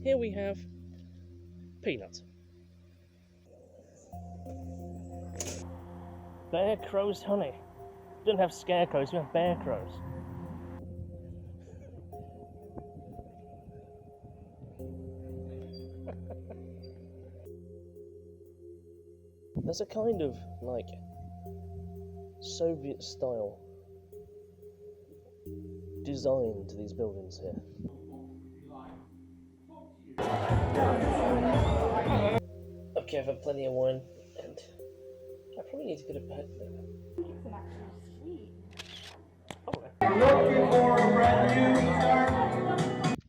Here we have Peanut. Bear crows, honey. We don't have scarecrows, we have bear crows. There's a kind of like Soviet style design to these buildings here. Okay, I've had plenty of wine and I probably need to go to bed now. It's an actual sweet.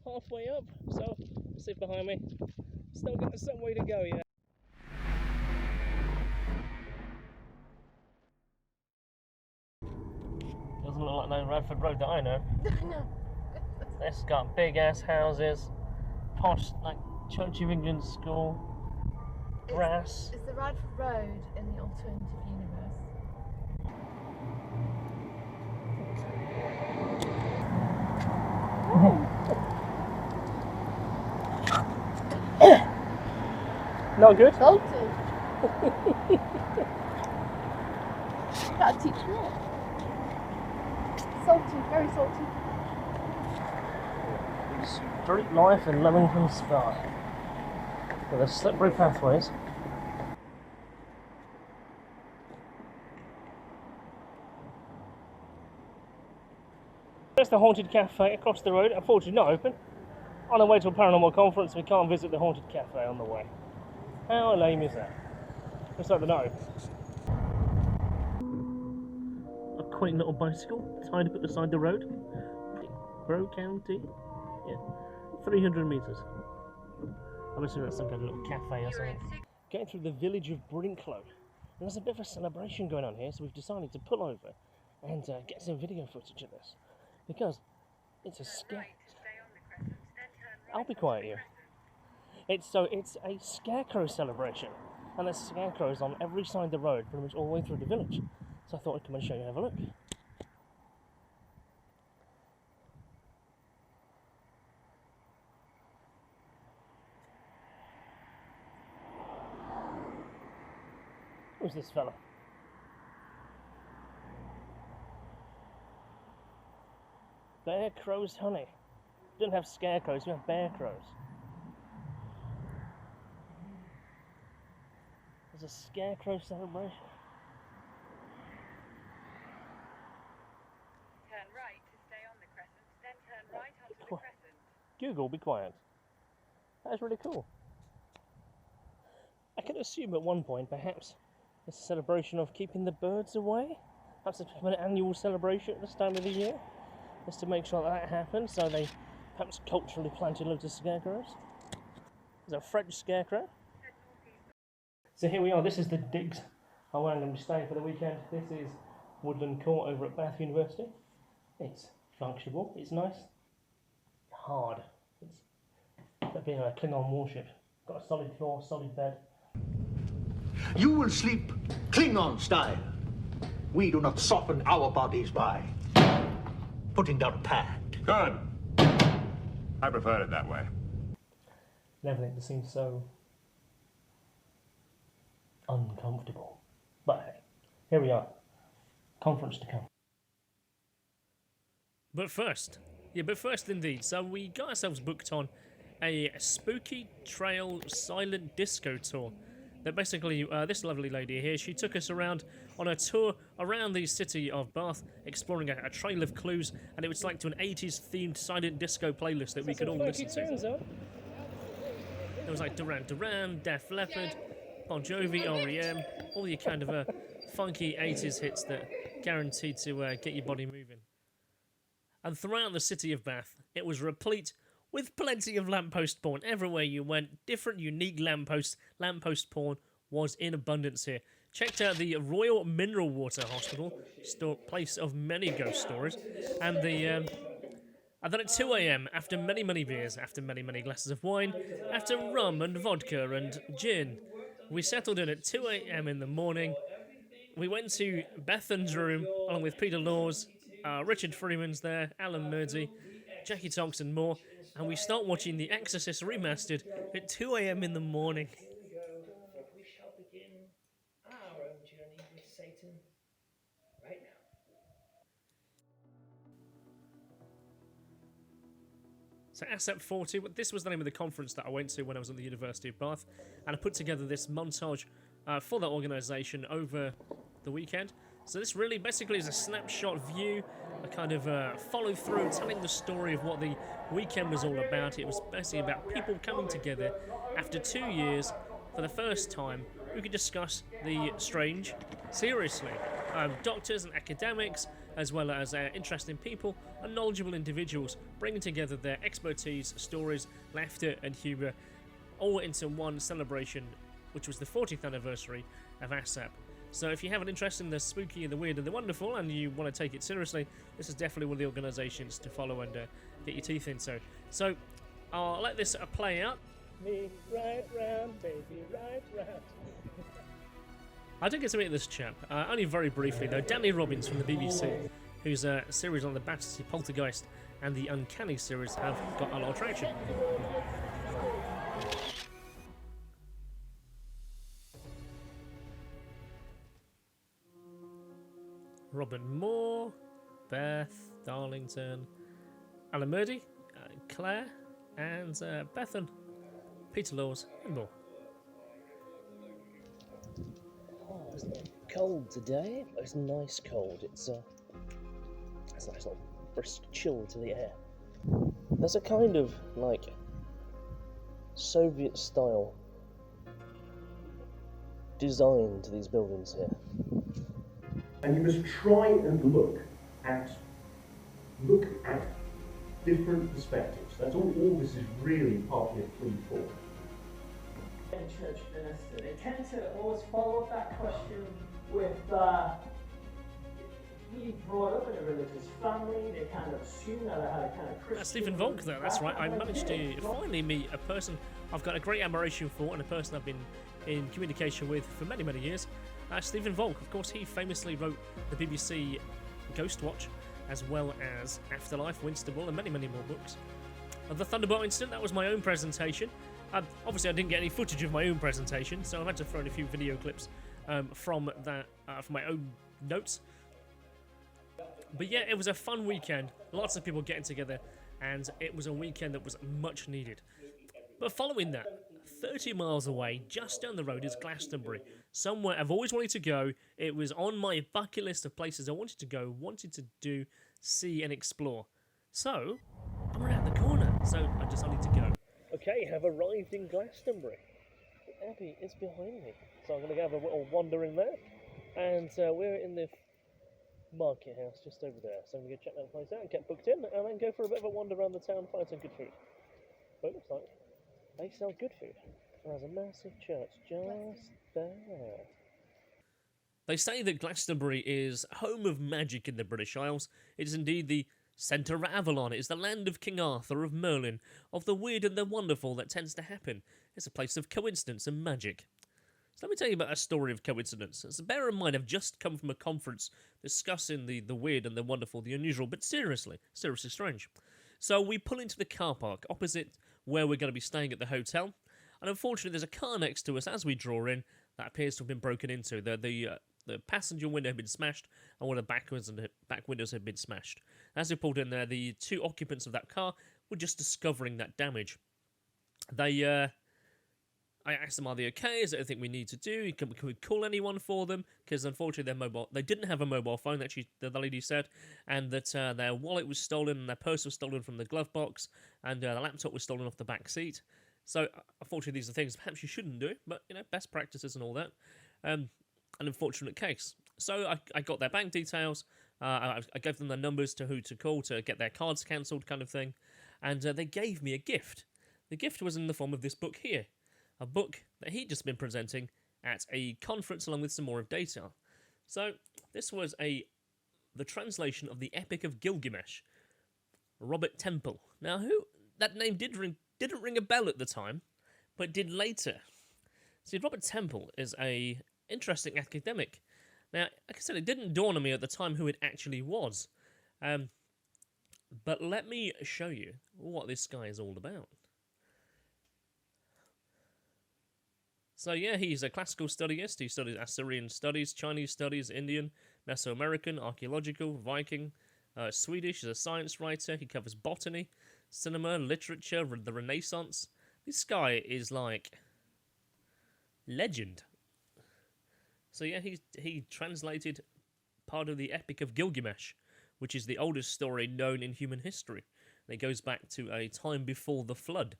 Halfway up, so see behind me. Still got some way to go yet. Doesn't look like no Radford Road that I know. No. It's got big ass houses, posh like Church of England school, grass. It's the Radford Road in the alternative universe. Not good? Salty. Gotta teach me it. Salty, very salty. Street life in Lemington Spa. With the slippery pathways. There's the haunted cafe across the road, unfortunately not open. On the way to a paranormal conference, we can't visit the haunted cafe on the way. How lame is that? Looks like they're not open. A quaint little bicycle tied up at the side of the road. Brinklow County. Yeah. 300 metres. I'm assuming that's some kind of little cafe or something. Getting through the village of Brinklow. And there's a bit of a celebration going on here, so we've decided to pull over and get some video footage of this. Because it's a scare. I'll be quiet here. It's a scarecrow celebration. And there's scarecrows on every side of the road, pretty much all the way through the village. So I thought I'd come and show you and have a look. Who's this fella? Bear crows, honey. We don't have scarecrows, we have bear crows. There's a scarecrow celebration. Turn right to stay on the crescent, then turn right onto the crescent. Google, be quiet. That's really cool. I can assume at one point, perhaps, it's a celebration of keeping the birds away. Perhaps it's an annual celebration at this time of the year, just to make sure that happens. So they perhaps culturally planted loads of scarecrows. There's a French scarecrow. So here we are. This is the digs where I'm going to be staying for the weekend. This is Woodland Court over at Bath University. It's functional. It's nice. Hard. It's like being a Klingon warship. Got a solid floor, solid bed. You will sleep Klingon style. We do not soften our bodies by putting down pad. Good. I preferred it that way. And everything just seems so uncomfortable. But hey, here we are. Conference to come. But first indeed, so we got ourselves booked on a spooky trail silent disco tour. That basically, this lovely lady here, she took us around on a tour around the city of Bath, exploring a trail of clues, and it was like to an 80s themed silent disco playlist that we could all listen to. There was like Duran Duran, Def Leppard, Bon Jovi, R.E.M., all your kind of funky 80s hits that guaranteed to get your body moving. And throughout the city of Bath, it was replete with plenty of lamppost porn. Everywhere you went, different unique lampposts. Lamppost porn was in abundance here. Checked out the Royal Mineral Water Hospital, place of many ghost stories, and then at 2 a.m, after many, many beers, after many, many glasses of wine, after rum and vodka and gin, we settled in at 2 a.m. in the morning. We went to Bethan's room, along with Peter Laws, Richard Freeman's there, Alan Murdy, Jackie Tonks and more, and we start watching The Exorcist remastered at 2 a.m. in the morning. Here we go. We shall begin our own journey with Satan right now. So ASAP 40, this was the name of the conference that I went to when I was at the University of Bath, and I put together this montage for that organisation over the weekend. So this really basically is a snapshot view, a kind of follow through, telling the story of what the weekend was all about. It was basically about people coming together after 2 years for the first time who could discuss the strange seriously. Doctors and academics, as well as interesting people and knowledgeable individuals, bringing together their expertise, stories, laughter and humour, all into one celebration, which was the 40th anniversary of ASAP. So if you have an interest in the spooky and the weird and the wonderful, and you want to take it seriously, this is definitely one of the organisations to follow and get your teeth into. So I'll let this play out. Me right round, baby, right round. I did get to meet this chap, only very briefly though, Danny Robbins from the BBC, whose series on the Battersea Poltergeist and the Uncanny series have got a lot of traction. Robin Moore, Beth, Darlington, Alan Murdy, Claire, and Bethan, Peter Laws, and more. Oh, it's cold today, but it's nice cold. It's a nice little brisk chill to the air. There's a kind of like Soviet style design to these buildings here. And you must try and look at different perspectives. That's all this is really partly a plea for. In church minister, they tend to always follow up that question with being brought up in a religious family. They kind of assume that I had a kind of Christian. That's Stephen Volk there, that's right. I managed to finally meet a person I've got a great admiration for and a person I've been in communication with for many, many years. Stephen Volk, of course, he famously wrote the BBC Ghost Watch, as well as Afterlife, Winstable, and many, many more books. The Thunderbolt incident, that was my own presentation. Obviously, I didn't get any footage of my own presentation, so I had to throw in a few video clips from that, from my own notes. But yeah, it was a fun weekend. Lots of people getting together, and it was a weekend that was much needed. But following that, 30 miles away, just down the road, is Glastonbury. Somewhere I've always wanted to go. It was on my bucket list of places I wanted to go, wanted to do, see and explore. So, I'm around the corner, so I just need to go. Okay, have arrived in Glastonbury. Abby is behind me, so I'm going to have a little wander in there. And we're in the market house just over there, so I'm going to go check that place out, get booked in, and then go for a bit of a wander around the town, find some good food. But it looks like they sell good food. And there's a massive church just there. They say that Glastonbury is home of magic in the British Isles. It is indeed the centre of Avalon. It is the land of King Arthur, of Merlin, of the weird and the wonderful that tends to happen. It's a place of coincidence and magic. So let me tell you about a story of coincidence. So bear in mind, I've just come from a conference discussing the weird and the wonderful, the unusual, but seriously strange. So we pull into the car park opposite where we're going to be staying at the hotel, and unfortunately there's a car next to us as we draw in that appears to have been broken into. The passenger window had been smashed, and one of the back windows had been smashed. As we pulled in there, the two occupants of that car were just discovering that damage. I asked them, are they okay? Is there anything we need to do? Can we call anyone for them? Because unfortunately they didn't have a mobile phone, the lady said, and that their wallet was stolen, and their purse was stolen from the glove box, and the laptop was stolen off the back seat. So unfortunately these are things perhaps you shouldn't do, but best practices and all that. An unfortunate case. So I got their bank details, I gave them their numbers to who to call to get their cards cancelled kind of thing, and they gave me a gift. The gift was in the form of this book here. A book that he'd just been presenting at a conference along with some more of data. So this was the translation of the Epic of Gilgamesh. Robert Temple. Now that name didn't ring a bell at the time, but did later. See, Robert Temple is a interesting academic. Now, like I said, it didn't dawn on me at the time who it actually was. But let me show you what this guy is all about. So yeah, he's a classical studyist. He studies Assyrian studies, Chinese studies, Indian, Mesoamerican, archaeological, Viking, Swedish. He's a science writer. He covers botany, cinema, literature, the Renaissance. This guy is like legend. So yeah, he translated part of the Epic of Gilgamesh, which is the oldest story known in human history. And it goes back to a time before the flood.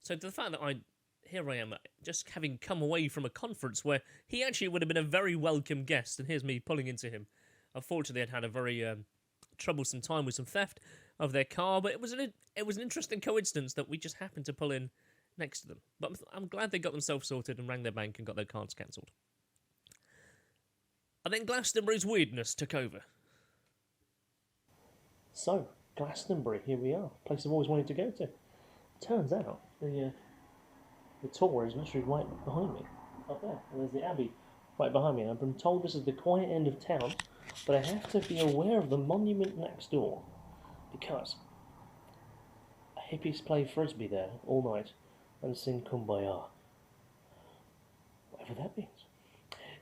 So the fact that here I am, just having come away from a conference where he actually would have been a very welcome guest, and here's me pulling into him. Unfortunately, I'd had a very troublesome time with some theft of their car, but it was an interesting coincidence that we just happened to pull in next to them. But I'm glad they got themselves sorted and rang their bank and got their cards cancelled. And then Glastonbury's weirdness took over. So, Glastonbury, here we are. Place I've always wanted to go to. Turns out, the Tor is literally right behind me. Up there. And there's the Abbey right behind me. And I've been told this is the quiet end of town, but I have to be aware of the monument next door. Because hippies play frisbee there all night and sing Kumbaya. Whatever that means.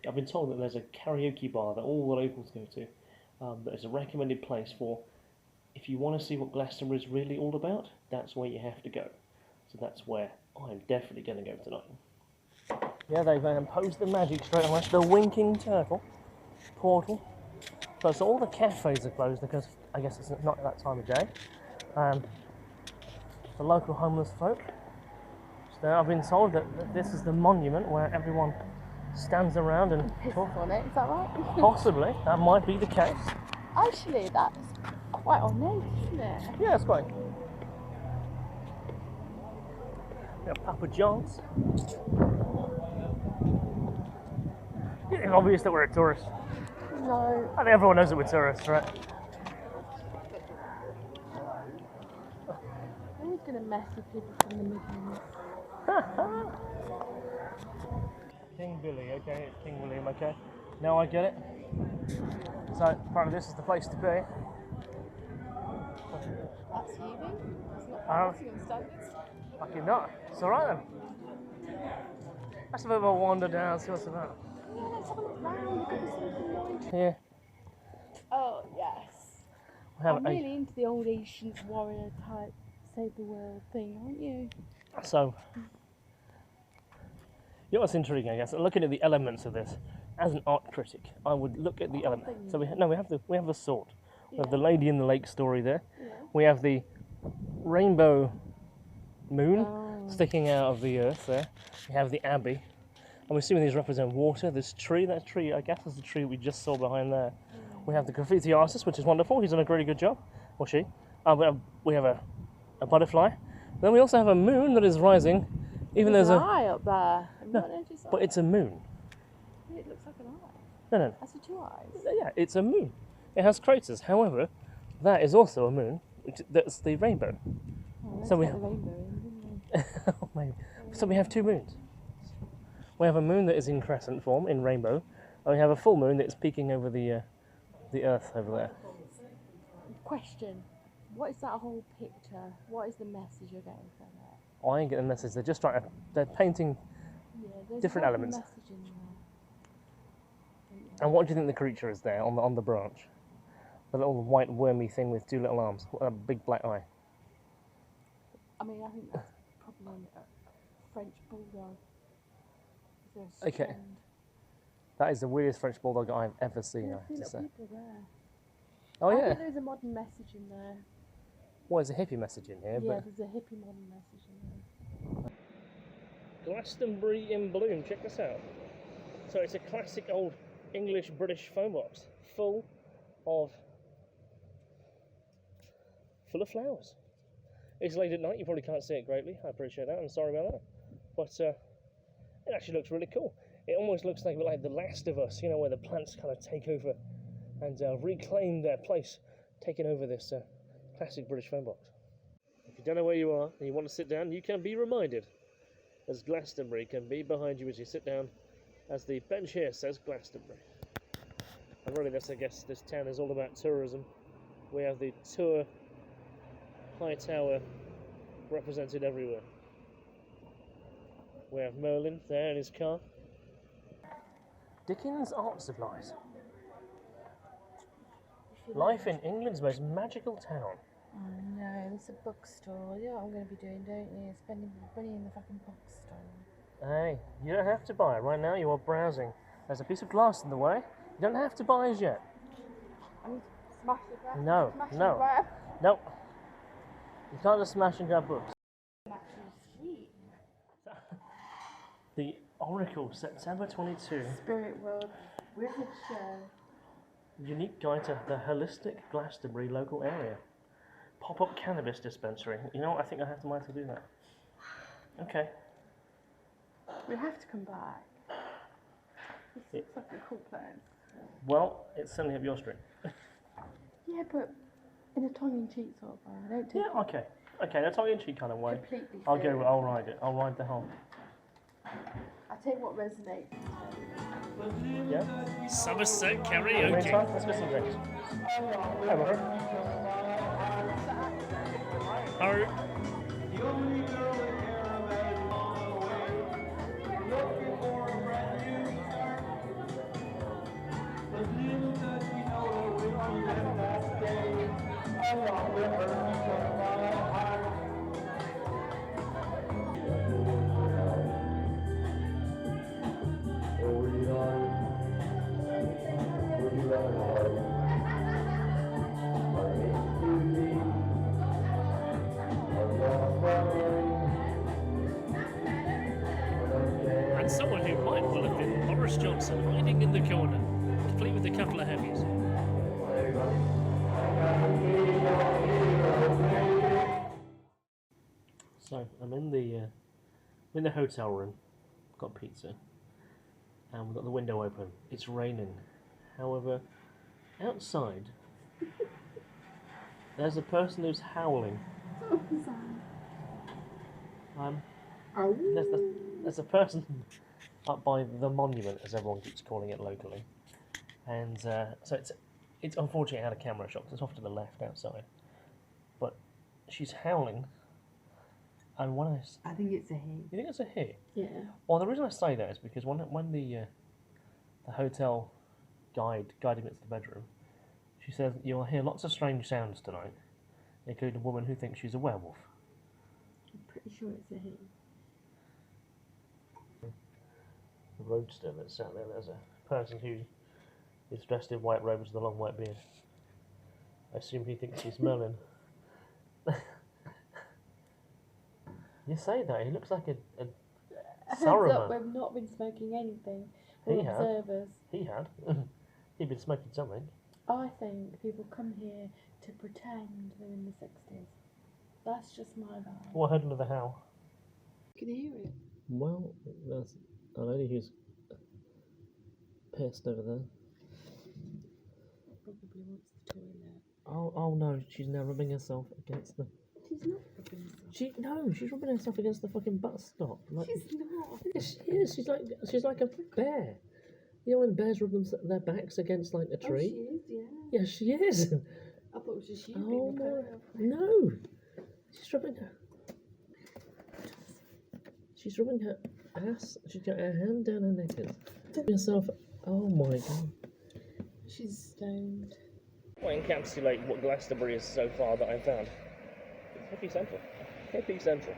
I've been told that there's a karaoke bar that all the locals go to. That is a recommended place for, if you want to see what Glastonbury is really all about, that's where you have to go. So that's where I'm definitely going to go tonight. Yeah, they've imposed the magic straight away. The Winking Turtle portal. So all the cafes are closed because I guess it's not that time of day. The local homeless folk. So I've been told that this is the monument where everyone stands around and talks on it, is that right? Possibly, that might be the case. Actually, that's quite ornate, isn't it? Yeah, it's quite. We have Papa John's. It's obvious that we're a tourist. No. I think everyone knows that we're tourists, right? I'm always going to mess with people from the Midlands. King Billy, okay, it's King William, okay. Now I get it. So, apparently this is the place to be. That's heaving. It's not Oh. Christian standards. Fucking not. It's alright then. Let's have a bit of a wander down, see what's about. Yeah, let's have a look round. Look at the something more. Here Oh, yes. we have I'm really into the old ancient warrior type save the world thing, aren't you? So, you know what's intriguing, I guess, looking at the elements of this, as an art critic, I would look at the elements. So we have the sword. We have the Lady in the Lake story there. Yeah. We have the rainbow moon Oh. sticking out of the earth there. We have the abbey. I'm assuming these represent water. This tree, that tree, I guess is the tree we just saw behind there. We have the graffiti artist, which is wonderful. He's done a really good job, or she. We have a butterfly. Then we also have a moon that is rising. Even There's there's an eye up there. Have you not noticed that? but it's a moon. It looks like an eye. No. That's the two eyes. Yeah, it's a moon. It has craters. However, that is also a moon. That's the rainbow. Oh, So we the have- rainbow in, didn't Oh, maybe. So we have two moons. We have a moon that is in crescent form, in rainbow, and we have a full moon that's peeking over the earth over there. we? Question. What is that whole picture? What is the message you're getting from it? I ain't getting the message. They're just trying to. They're painting. Yeah, there's Different a elements. message in there. And what do you think the creature is there on the branch? The little white wormy thing with two little arms, a big black eye. I mean, I think that's probably a French bulldog. Is there a Okay. strand? That is the weirdest French bulldog I've ever seen. Yeah, I I have think to say. that people are there. Oh I yeah. think there's a modern message in there. Well, there's a hippie message in here, Yeah, but there's a hippie modern message in there. Glastonbury in bloom. Check this out. So it's a classic old English-British phone box, full of flowers. It's late at night. You probably can't see it greatly. I appreciate that. I'm sorry about that, but it actually looks really cool. It almost looks like The Last of Us, you know, where the plants kind of take over and reclaim their place, taking over this classic British phone box. If you don't know where you are and you want to sit down, you can be reminded, as Glastonbury can be behind you as you sit down, as the bench here says Glastonbury. And really, I guess this town is all about tourism. We have the tour high tower represented everywhere. We have Merlin there in his car. Dickens art supplies. Life in England's most magical town. Oh no, it's a bookstore. You know what I'm going to be doing, don't you? Spending money in the fucking bookstore. Hey, you don't have to buy it. Right now you are browsing. There's a piece of glass in the way. You don't have to buy it yet. I need to smash the glass. No, Smash no. the glass. Nope. You can't just smash and grab books. I'm actually sweet. The Oracle, September 22. Spirit World Wizard Show. Unique guide to the holistic Glastonbury local area. Pop-up cannabis dispensary. You know what? I think I have to mind to do that. Okay. We have to come back. This looks like a cool place. Well, it's certainly up your street. Yeah, but in a tongue-in-cheek sort of way. I don't take Yeah, okay. Okay, that's all in cheek kind of way. completely I'll go. serious. I'll ride it. I'll ride the whole. I take what resonates. Yeah. Somerset Meantime, karaoke. let's get some drinks. Hi, Robert. Oh, and someone who might well have been Boris Johnson hiding in the corner, complete with a couple of heavies. So I'm in the hotel room. Got pizza, and we've got the window open. It's raining. However, outside there's a person who's howling. There's a person up by the monument, as everyone keeps calling it locally, and so it's unfortunately out of camera shot. 'Cause it's off to the left outside, but she's howling. And when I think it's a he. you think it's a he? Yeah. Well, the reason I say that is because when the hotel guided me to the bedroom, she says you'll hear lots of strange sounds tonight, including a woman who thinks she's a werewolf. I'm pretty sure it's a he. The roadster that's sat there. There's a person who is dressed in white robes with a long white beard. I assume he thinks he's Merlin. You say that, he looks like a Heads Saruman. up, we've not been smoking anything. We're He had. observers. He had. He'd been smoking something. I think people come here to pretend they're in the 60s. That's just my vibe. Oh, I heard another howl. You can hear it. Well, there's a lady who's pissed over there. Probably wants the toilet. Oh no, she's now rubbing herself against the... She's not rubbing herself. She's rubbing herself against the fucking bus stop. Like, She's not. yes, she is. She's like a bear. You know when bears rub their backs against like a Oh, tree? she is, yeah. Yes, she is. I thought it was just you Oh being a my... perv. No! She's rubbing her ass. She's got her hand down her knickers. Herself. Oh my god. She's stoned. Well, encapsulate what Glastonbury is so far that I've found. It's hippie central. Hippie central.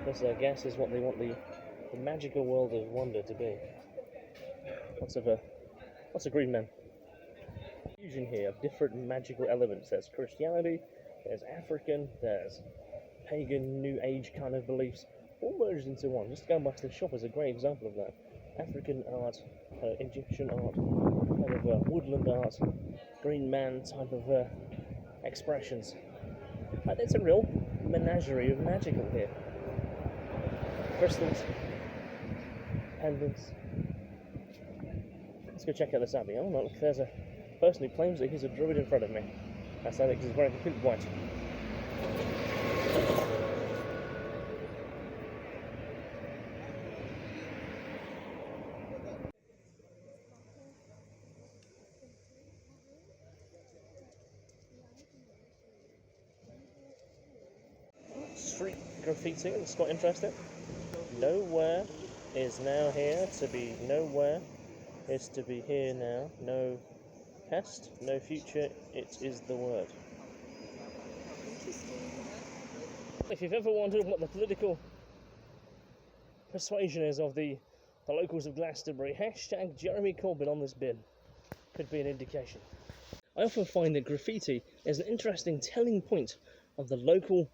This, I guess, is what they want the magical world of wonder to be. Lots of green men. Fusion here of different magical elements. There's Christianity, there's African, there's pagan, New Age kind of beliefs, all merged into one. Just going back to the shop is a great example of that. African art, Egyptian art, kind of woodland art, green man type of expressions. It's a real menagerie of magical here. Crystals, pendants. Let's go check out this abbey. Oh look, there's a person who claims that he's a druid in front of me. That's Alex, he's wearing complete white. graffiti. It's quite interesting. Nowhere is now here to be nowhere is to be here now. No past, no future. It is the word. If you've ever wondered what the political persuasion is of the locals of Glastonbury, hashtag Jeremy Corbyn on this bin could be an indication. I often find that graffiti is an interesting telling point of the local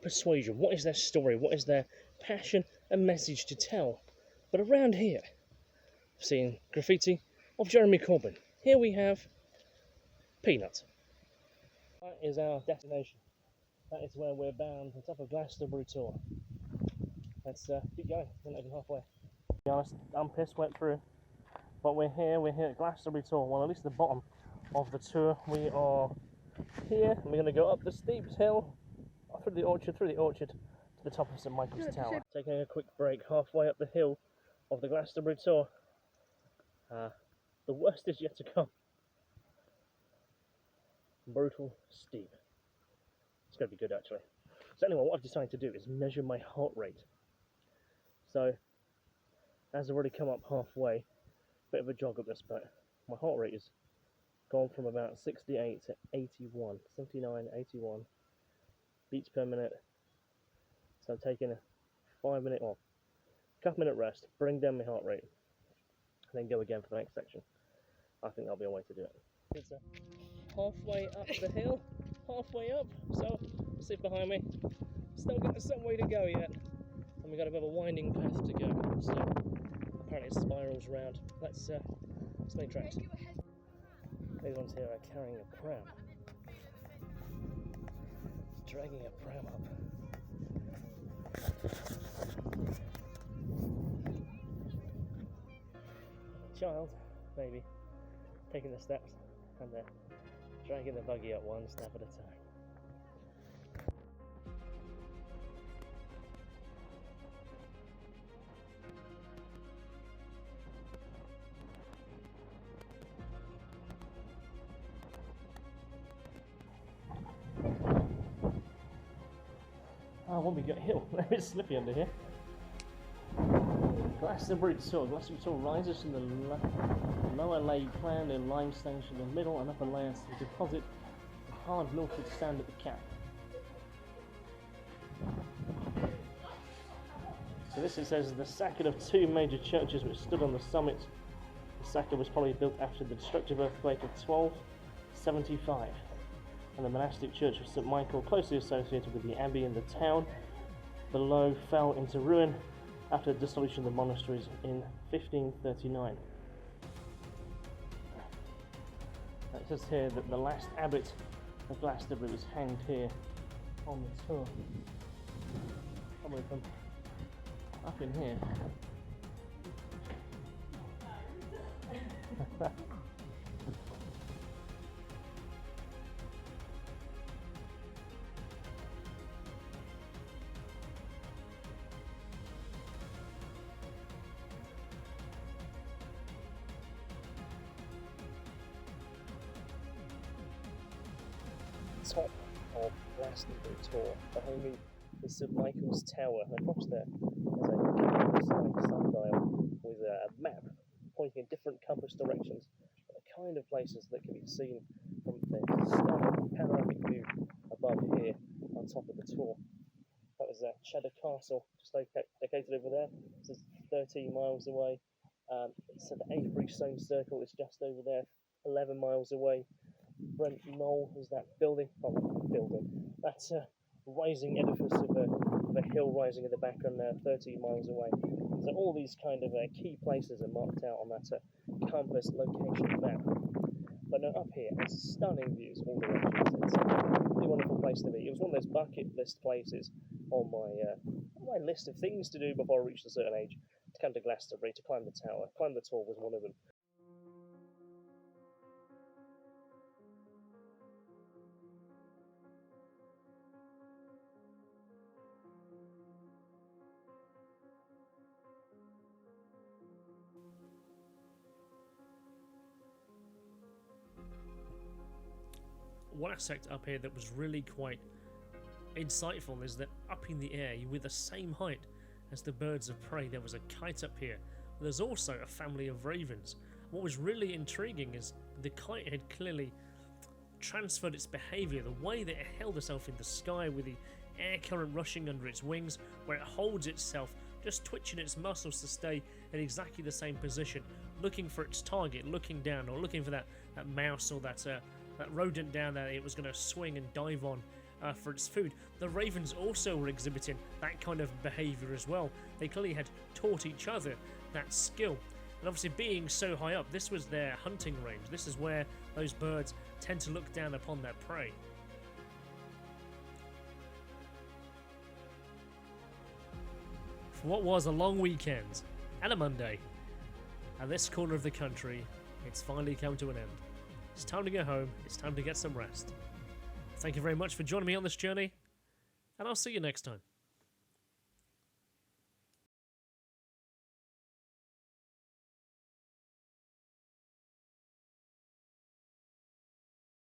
persuasion. What is their story? What is their passion and message to tell? But around here, I've seen graffiti of Jeremy Corbyn. Here we have Peanut. That is our destination. That is where we're bound, on top of Glastonbury Tor. Let's keep going. We're not even halfway. To be honest, I'm piss wet through. But we're here at Glastonbury Tor. Well, at least the bottom of the tour. We are here, and we're going to go up the steep hill, through the orchard, to the top of St Michael's Tower. Taking a quick break halfway up the hill of the Glastonbury Tor. The worst is yet to come. Brutal, steep. It's going to be good, actually. So anyway, what I've decided to do is measure my heart rate. So, as I've already come up halfway, bit of a jog up this, but my heart rate is gone from about 68 to 81, 79, 81 beats per minute. So I'm taking a 5 minute, or couple minute rest, bring down my heart rate, and then go again for the next section. I think that'll be a way to do it. It's halfway up the hill, halfway up, so see behind me, still got some way to go yet, and we've got a bit of a winding path to go, so apparently it spirals round. Let's make tracks. These ones here are carrying a pram. It's dragging a pram up. A child, maybe, taking the steps and dragging the buggy up one step at a time. Oh, when we get hill, it's slippy under here. Glastonbury Tor. Glastonbury Tor rises from the lower lay plan in limestone from the middle and upper layers to deposit the hard Milford sand at the cap. So this, it says, the sacket of two major churches which stood on the summit. The sacket was probably built after the destructive earthquake of 1275. And the monastic church of St Michael, closely associated with the abbey and the town below, fell into ruin after the dissolution of the monasteries in 1539. It says here that the last abbot of Glastonbury was hanged here on the tour. Probably from up in here. Top of Glastonbury Tor. Behind me is St Michael's Tower, and across there there's a sundial with a map pointing in different compass directions, the kind of places that can be seen from the stunning panoramic view above here on top of the Tor. That was Cheddar Castle, just located over there. This is 13 miles away. So the Avebury Stone Circle is just over there, 11 miles away. Brinklow is that building, that's a rising edifice of a hill rising in the background there, 13 miles away. So all these kind of key places are marked out on that compass location map. But no, up here, it's stunning views all directions. It's a really wonderful place to be. It was one of those bucket list places on my list of things to do before I reached a certain age. To come to Glastonbury, to climb the tower. Climb the Tor was one of them. One aspect up here that was really quite insightful is that up in the air. You were the same height as the birds of prey. There was a kite up here. There's also a family of ravens. What was really intriguing is the kite had clearly transferred its behaviour, the way that it held itself in the sky with the air current rushing under its wings, where it holds itself, just twitching its muscles to stay in exactly the same position, looking for its target, looking down, or looking for that mouse or that rodent down there it was going to swing and dive on for its food. The ravens also were exhibiting that kind of behaviour as well. They clearly had taught each other that skill. And obviously being so high up, this was their hunting range. This is where those birds tend to look down upon their prey. For what was a long weekend and a Monday, at this corner of the country, it's finally come to an end. It's time to go home, it's time to get some rest. Thank you very much for joining me on this journey, and I'll see you next time.